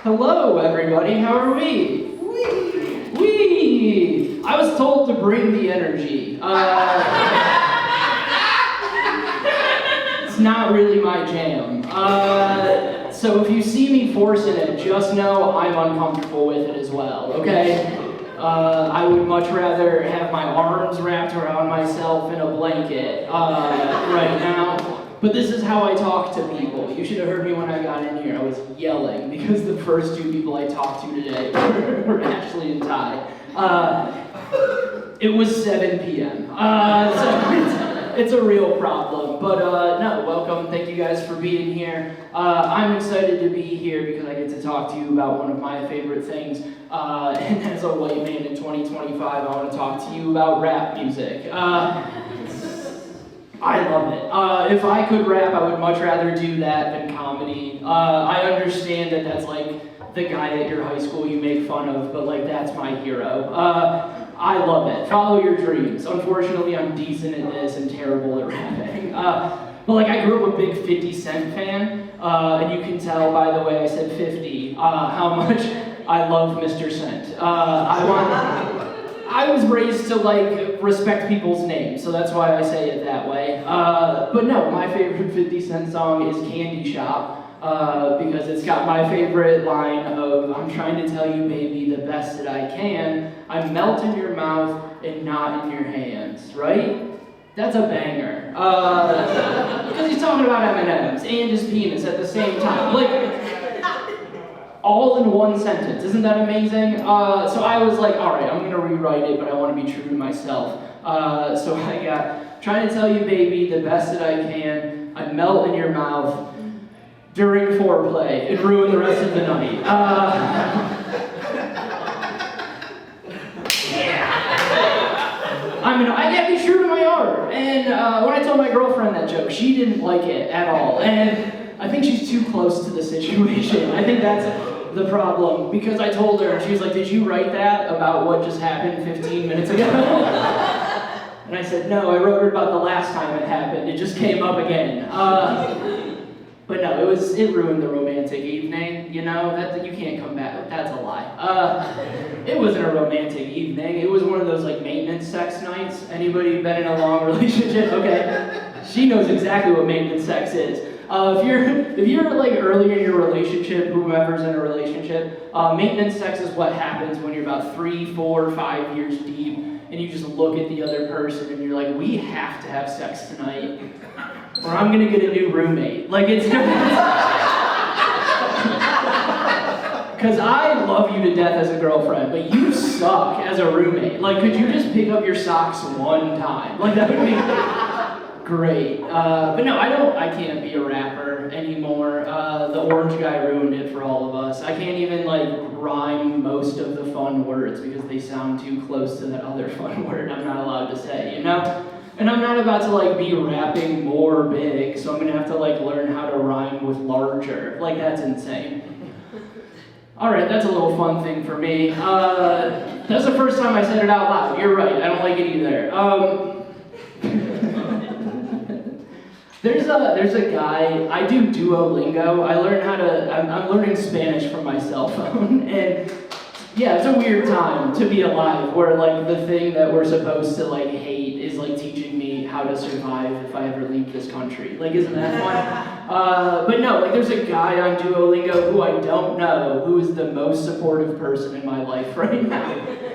Hello, everybody. How are we? Wee! I was told to bring the energy. It's not really my jam. So if you see me forcing it, just know I'm uncomfortable with it as well, okay? I would much rather have my arms wrapped around myself in a blanket right now. But this is how I talk to people. You should have heard me when I got in here. I was yelling because the first two people I talked to today were Ashley and Ty. It was 7 p.m. So it's a real problem. But no, welcome. Thank you guys for being here. I'm excited to be here because I get to talk to you about one of my favorite things. And as a white man in 2025, I want to talk to you about rap music. I love it. If I could rap, I would much rather do that than comedy. I understand that that's like the guy at your high school you make fun of, but like that's my hero. I love it. Follow your dreams. Unfortunately, I'm decent at this and terrible at rapping. But like I grew up a big 50 Cent fan, and you can tell by the way I said 50 how much I love Mr. Cent. I was raised to like respect people's names, so that's why I say it that way. But no, my favorite 50 Cent song is Candy Shop, because it's got my favorite line of, I'm trying to tell you baby the best that I can, I melt in your mouth and not in your hands, right? That's a banger. Because he's talking about M&Ms and his penis at the same time. Like, all in one sentence. Isn't that amazing? So I was like, all right, I'm gonna rewrite it, but I want to be true to myself. So I got, trying to tell you, baby, the best that I can. I melt in your mouth during foreplay and ruin the rest of the night. I gotta be true to my art. And when I told my girlfriend that joke, she didn't like it at all. And I think she's too close to the situation. I think that's the problem, because I told her, and she was like, did you write that about what just happened 15 minutes ago? And I said, no, I wrote it about the last time it happened. It just came up again. But no, it ruined the romantic evening, you know, that you can't come back, that's a lie. It wasn't a romantic evening, it was one of those like maintenance sex nights. Anybody been in a long relationship? Okay, she knows exactly what maintenance sex is. If you're like early in your relationship, whoever's in a relationship, maintenance sex is what happens when you're about 3, 4, 5 years deep, and you just look at the other person and you're like, we have to have sex tonight, or I'm gonna get a new roommate. Like it's because I love you to death as a girlfriend, but you suck as a roommate. Like, could you just pick up your socks one time? Like that would be great. But no, I can't be a rapper anymore. The orange guy ruined it for all of us. I can't even like rhyme most of the fun words because they sound too close to that other fun word I'm not allowed to say, you know? And I'm not about to like be rapping more big, so I'm gonna have to like learn how to rhyme with larger. Like that's insane. All right, that's a little fun thing for me. That's the first time I said it out loud. You're right, I don't like it either. There's a guy, I do Duolingo. I'm learning Spanish from my cell phone. And yeah, it's a weird time to be alive where like the thing that we're supposed to like hate is like teaching me how to survive if I ever leave this country. Like, isn't that fun? But no, like there's a guy on Duolingo who I don't know who is the most supportive person in my life right now.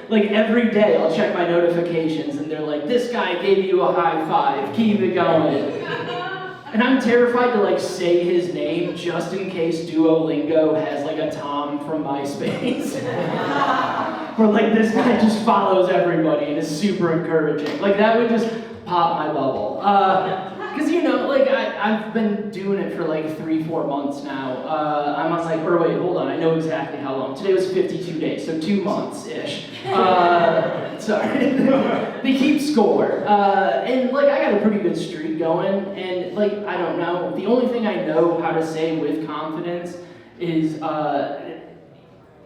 Like every day I'll check my notifications and they're like, this guy gave you a high five, keep it going. And I'm terrified to like say his name just in case Duolingo has like a Tom from MySpace. Where like this guy just follows everybody and is super encouraging. Like that would just pop my bubble. Cause you know, like I've been doing it for like 3-4 months now. I'm on like, or wait, hold on, I know exactly how long. Today was 52 days, so 2 months-ish. Sorry. They keep score. And like I got a pretty good streak going, and like, I don't know, the only thing I know how to say with confidence is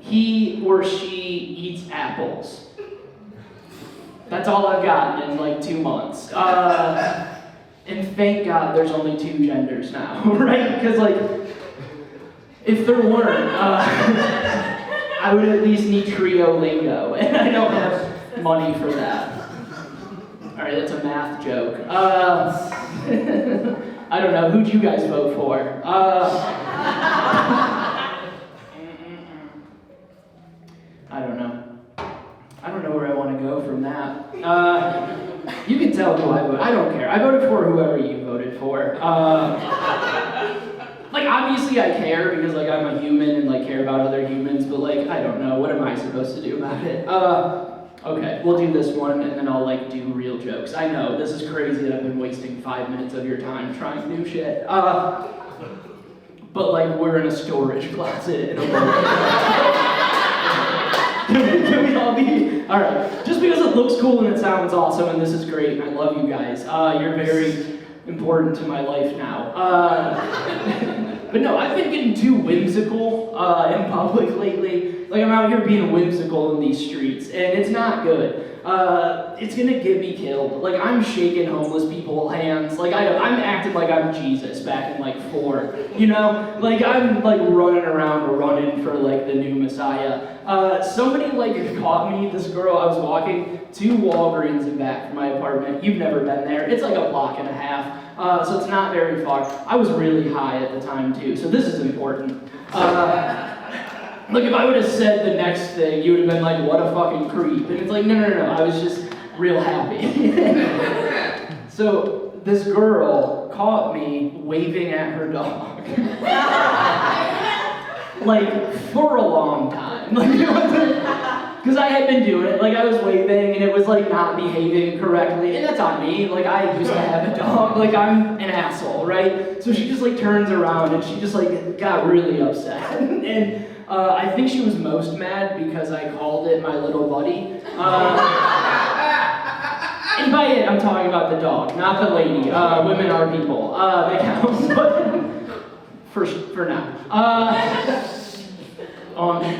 he or she eats apples. That's all I've gotten in like 2 months. And thank God there's only 2 genders now, right? Because like, If there weren't, I would at least need trio lingo, and I don't have money for that. All right, that's a math joke. I don't know, who'd you guys vote for? I don't know. I don't know where I want to go from that. You can tell who I voted. I don't care. I voted for whoever you voted for. Like, obviously I care because, like, I'm a human and, like, care about other humans, but, like, I don't know. What am I supposed to do about it? Okay, we'll do this one, and then I'll, like, do real jokes. I know, this is crazy that I've been wasting 5 minutes of your time trying new shit. But, like, we're in a storage closet in a Can we all be? All right. Just because it looks cool and it sounds awesome and this is great, I love you guys. You're very important to my life now. But no, I've been getting too whimsical in public lately. Like, I'm out here being whimsical in these streets, and it's not good. It's gonna get me killed. Like, I'm shaking homeless people's hands. Like, I'm acting like I'm Jesus back in, like, 4. You know? Like, I'm, like, running for, like, the new Messiah. Somebody, like, caught me, this girl, I was walking to Walgreens and back from my apartment. You've never been there. It's like a block and a half, so it's not very far. I was really high at the time, too, so this is important. Look, if I would have said the next thing, you would have been like, what a fucking creep. And it's like, no, I was just real happy. So this girl caught me waving at her dog. Like, for a long time. Like, because I had been doing it, like, I was waving, and it was, like, not behaving correctly, and that's on me. Like, I used to have a dog. Like, I'm an asshole, right? So she just, like, turns around, and she just, like, got really upset. And I think she was most mad because I called it my little buddy. And by it, I'm talking about the dog, not the lady. Women are people. They count, but for now.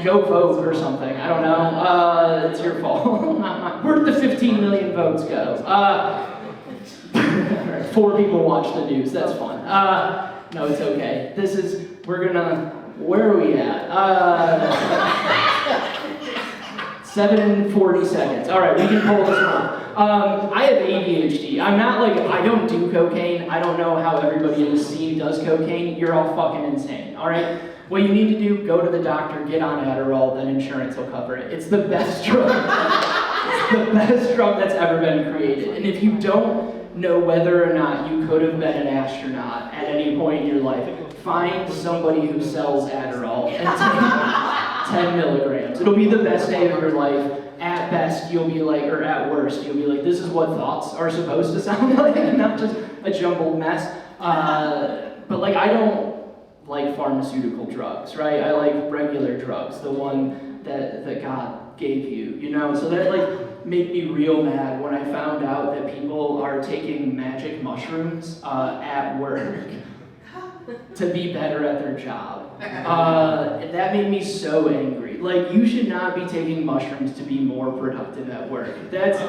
Go vote or something. I don't know. It's your fault, not mine. Where did the 15 million votes go? 4 people watch the news. That's fun. No, it's okay. Where are we at? 7:40 seconds. All right, we can pull this one. I have ADHD. I'm not like, I don't do cocaine. I don't know how everybody in the scene does cocaine. You're all fucking insane, all right? What you need to do, go to the doctor, get on Adderall, then insurance will cover it. It's the best drug. It's the best drug that's ever been created. And if you don't know whether or not you could have been an astronaut at any point in your life, find somebody who sells Adderall and take 10 milligrams. It'll be the best day of your life. At best, you'll be like, or at worst, you'll be like, this is what thoughts are supposed to sound like, not just a jumbled mess. But like, I don't like pharmaceutical drugs, right? I like regular drugs, the one that God gave you, you know? So that like made me real mad when I found out that people are taking magic mushrooms at work to be better at their job. That made me so angry. Like, you should not be taking mushrooms to be more productive at work. That's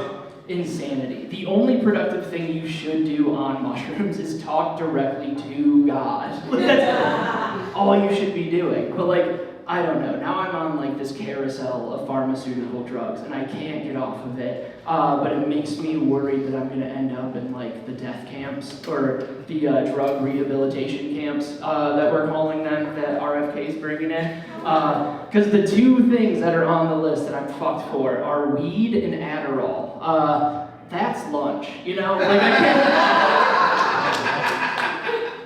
insanity. The only productive thing you should do on mushrooms is talk directly to God. That's all you should be doing. But like, I don't know. Now I'm on like this carousel of pharmaceutical drugs and I can't get off of it. But it makes me worried that I'm going to end up in like the death camps or the drug rehabilitation camps that we're calling them, that RFK's bringing in. Because the 2 things that are on the list that I'm fucked for are weed and Adderall. That's lunch, you know? Like, I can't...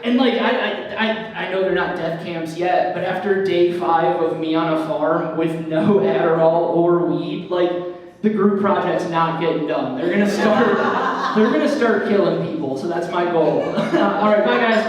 And like, I know they're not death camps yet, but after day 5 of me on a farm with no Adderall or weed, like, the group project's not getting done. They're gonna start killing people, so that's my goal. All right, bye guys.